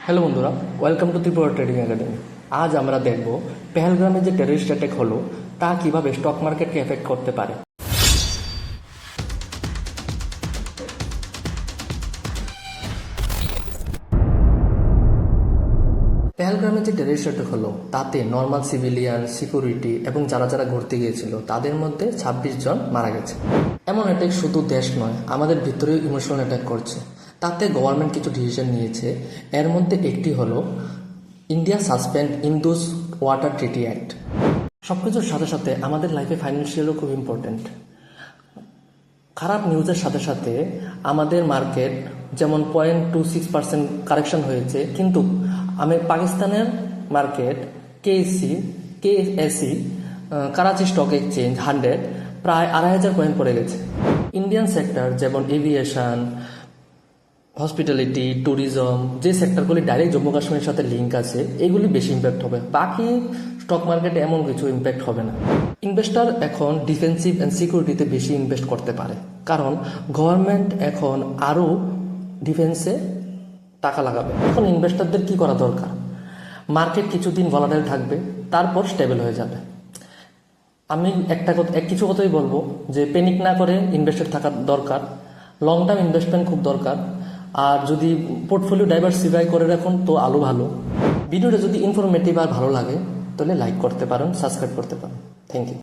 Hello বন্ধুরা, welcome to Tripura trading academy. আজ আমরা দেখব পেহেলগ্রামে যে টেররিস্ট অ্যাটাক হলো তা কিভাবে স্টক মার্কেটকে এফেক্ট করতে পারে। পেহেলগ্রামে যে টেররিস্ট অ্যাটাক হলো তাতে নর্মাল সিভিলিয়ান, সিকিউরিটি এবং যারা যারা ঘুরতে গিয়েছিল তাদের মধ্যে ২৬ জন মারা গেছে। এমন অ্যাটাক শুধু দেশ নয়, আমাদের ভিতরেও ইমোশনাল অ্যাটাক করছে। তাতে গভর্নমেন্ট কিছু ডিসিশন নিয়েছে। এর মধ্যে একটি হলো ইন্ডিয়া সাসপেন্ড ইন্দুস ওয়াটার ট্রিটি অ্যাক্ট। সব কিছুর সাথে সাথে আমাদের লাইফে ফাইন্যান্সিয়ালও খুব ইম্পর্টেন্ট। খারাপ নিউজের সাথে সাথে আমাদের মার্কেট যেমন 0.26% কারেকশন হয়েছে, কিন্তু পাকিস্তানের market KEC Karachi stock exchange 100 প্রায় ২,৫০০ পয়েন্ট পড়ে গেছে। ইন্ডিয়ান সেক্টর যেমন এভিয়েশন, হসপিটালিটি, ট্যুরিজম, যে সেক্টরগুলি ডাইরেক্ট জম্মু কাশ্মীরের সাথে লিঙ্ক আছে, এগুলি বেশি ইম্প্যাক্ট হবে। বাকি স্টক মার্কেটে এমন কিছু ইম্প্যাক্ট হবে না। ইনভেস্টার এখন ডিফেন্সিভ অ্যান্ড সিকিউরিটিতে বেশি ইনভেস্ট করতে পারে, কারণ গভর্নমেন্ট এখন আরও ডিফেন্সে টাকা লাগাবে। এখন ইনভেস্টারদের কি করা দরকার? মার্কেট কিছুদিন ভলাটাইল থাকবে, তারপর স্টেবল হয়ে যাবে। আমি কিছু কথাই বলবো যে প্যানিক না করে ইনভেস্টেড থাকা দরকার। লং টার্ম ইনভেস্টমেন্ট খুব দরকার। আর যদি পোর্টফোলিও ডাইভার্সিফাই করে রাখুন তো আরও ভালো। ভিডিওটা যদি ইনফরমেটিভ আর ভালো লাগে তাহলে লাইক করতে পারেন, সাবস্ক্রাইব করতে পারেন। Thank you.